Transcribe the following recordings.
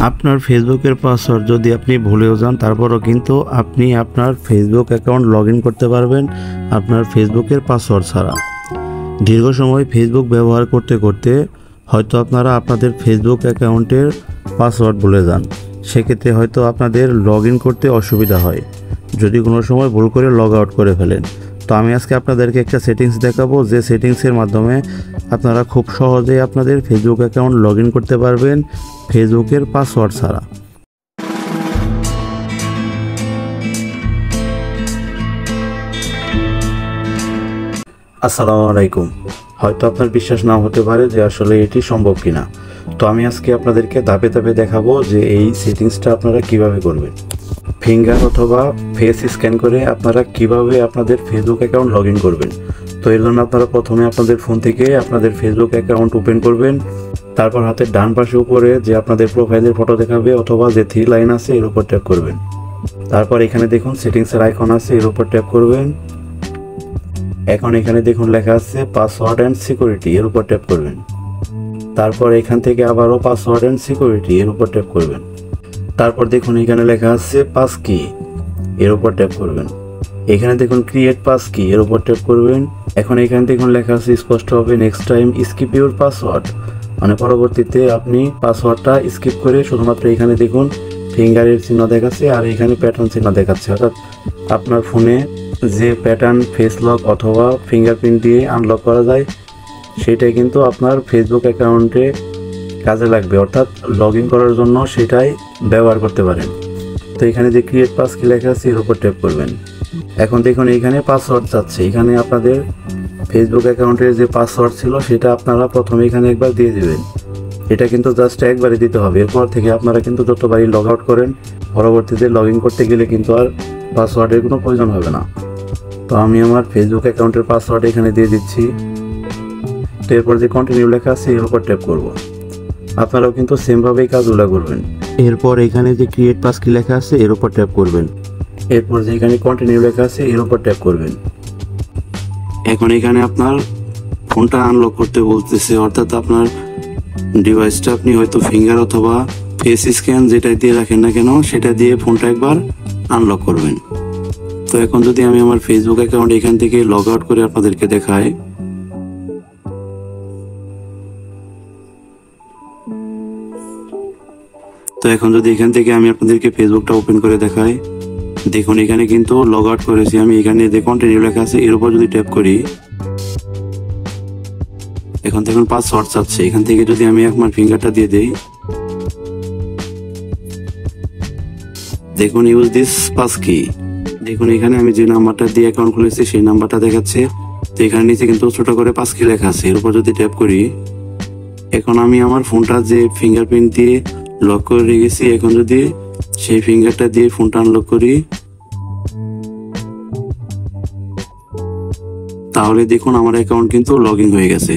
আপনার ফেসবুকের পাসওয়ার্ড যদি আপনি ভুলেও যান তারপরও কিন্তু আপনি আপনার ফেসবুক অ্যাকাউন্ট লগ ইন করতে পারবেন আপনার ফেসবুকের পাসওয়ার্ড ছাড়া। দীর্ঘ সময় ফেসবুক ব্যবহার করতে করতে হয়তো আপনারা আপনাদের ফেসবুক অ্যাকাউন্টের পাসওয়ার্ড ভুলে যান, সেক্ষেত্রে হয়তো আপনাদের লগ ইন করতে অসুবিধা হয় যদি কোনো সময় ভুল করে লগ আউট করে ফেলেন। তো আমি আজকে আপনাদেরকে একটা সেটিংস দেখাবো, যে সেটিংসের মাধ্যমে আপনারা খুব সহজেই আপনাদের ফেসবুক অ্যাকাউন্ট লগ ইন করতে পারবেন ফেসবুকের পাসওয়ার্ড ছাড়া। আসসালামু আলাইকুম। হয়তো আপনার বিশ্বাস নাও হতে পারে যে আসলে এটি সম্ভব কিনা, তো আমি আজকে আপনাদেরকে ধাপে ধাপে দেখাবো যে এই সেটিংসটা আপনারা কিভাবে করবেন। ফিঙ্গার অথবা ফেস স্ক্যান করে আপনারা কিভাবে আপনাদের ফেসবুক অ্যাকাউন্ট লগ ইন করবেন। তো এর জন্য আপনারা প্রথমে আপনাদের ফোন থেকে আপনাদের ফেসবুক অ্যাকাউন্ট ওপেন করবেন। তারপর হাতের ডান পাশে উপরে যে আপনাদের প্রোফাইলের ফটো দেখাবে অথবা যে থ্রি লাইন আছে এর উপর ট্যাপ করবেন। তারপর এখানে দেখুন সেটিংসের আইকন আছে, এর উপর ট্যাপ করবেন। এখন এখানে দেখুন লেখা আছে পাসওয়ার্ড অ্যান্ড সিকিউরিটি, এর উপর ট্যাপ করবেন। তারপর এখান থেকে আবারও পাসওয়ার্ড অ্যান্ড সিকিউরিটি, এর উপর ট্যাপ করবেন। তারপর দেখুন এখানে লেখা আছে পাস কি, এর উপর ট্যাপ করবেন। এখানে দেখুন ক্রিয়েট পাস কি, এর উপর ট্যাপ করবেন। এখন এখানে দেখুন লেখা আছে স্পষ্ট হবে next time skip your password, মানে পরবর্তীতে আপনি পাসওয়ার্ডটা স্কিপ করে শুধুমাত্র এখানে দেখুন ফিঙ্গারের চিহ্ন দেখাচ্ছে আর এখানে প্যাটার্ন চিহ্ন দেখাচ্ছে, অর্থাৎ আপনার ফোনে যে প্যাটার্ন ফেস লক অথবা ফিঙ্গারপ্রিন্ট দিয়ে আনলক করা যায় সেটাই কিন্তু আপনার ফেসবুক অ্যাকাউন্টে কাজে লাগবে, অর্থাৎ লগ ইন করার জন্য সেটাই ব্যবহার করতে পারেন। তো এখানে যে ক্রিয়েট পাস কি লেখা আছে এর উপর ট্যাপ করবেন। এখন দেখুন এখানে পাসওয়ার্ড চাচ্ছে, এখানে আপনাদের ফেসবুক অ্যাকাউন্টের যে পাসওয়ার্ড ছিল সেটা আপনারা প্রথমে এখানে একবার দিয়ে দেবেন। এটা কিন্তু জাস্ট একবারই দিতে হবে, এরপর থেকে আপনারা কিন্তু যতবারই লগ আউট করেন পরবর্তীতে লগ ইন করতে গেলে কিন্তু আর পাসওয়ার্ডের কোনো প্রয়োজন হবে না। তো আমি আমার ফেসবুক অ্যাকাউন্টের পাসওয়ার্ড এখানে দিয়ে দিচ্ছি। তো এরপর যে কন্টিনিউ লেখা আছে এর উপর ট্যাপ করব। আপনারাও কিন্তু সেমভাবেই কাজগুলো করবেন। এরপর এখানে যে ক্রিয়েট পাস কি লেখা আছে এর উপর ট্যাপ করবেন। এরপর যে এখানে কন্টিনিউ লেখা আছে এর উপর ট্যাপ করবেন। এখন এখানে আপনার ফোনটা আনলক করতে বলতেছে, অর্থাৎ আপনার ডিভাইসটা আপনি হয়তো ফিঙ্গার অথবা ফেস স্ক্যান যেটা দিয়ে রাখেন না কেন সেটা দিয়ে ফোনটা একবার আনলক করবেন। তো এখন যদি আমি আমার ফেসবুক অ্যাকাউন্ট এখান থেকে লগ আউট করে আপনাদেরকে দেখাই, তো এখন যদি এখান থেকে আমি আপনাদেরকে ফেসবুকটা ওপেন করে দেখাই, দেখুন এখানে কিন্তু লগ আউট করেছি আমি। এখানে যে কন্টিনিউ লেখা আছে এর উপর যদি ট্যাপ করি, এখন দেখুন পাসওয়ার্ড চাচ্ছে। এখান থেকে যদি আমি আমার ফিঙ্গারটা দিয়ে দেই, দেখুন ইউজ দিস পাস কি, দেখুন এখানে আমি যে নাম্বারটা দিয়ে অ্যাকাউন্ট খুলেছি সেই নাম্বারটা দেখাচ্ছে। তো এখানে নিচে কিন্তু ছোট করে পাস কি লেখা আছে, এর উপর যদি ট্যাপ করি, এখন আমি আমার ফোনটা যে ফিঙ্গারপ্রিন্ট দিয়ে লক করে রেখেছি এখন যদি সেই ফিঙ্গারটা দিয়ে ফোনটা আনলক করি তাহলে দেখুন আমার অ্যাকাউন্ট কিন্তু লগ ইন হয়ে গেছে।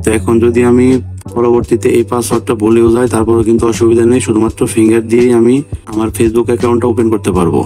তো এখন যদি আমি পরবর্তীতে এই পাসওয়ার্ডটা বলেও যাই তারপরেও কিন্তু অসুবিধা নেই, শুধুমাত্র ফিঙ্গার দিয়েই আমি আমার ফেসবুক অ্যাকাউন্টটা ওপেন করতে পারবো।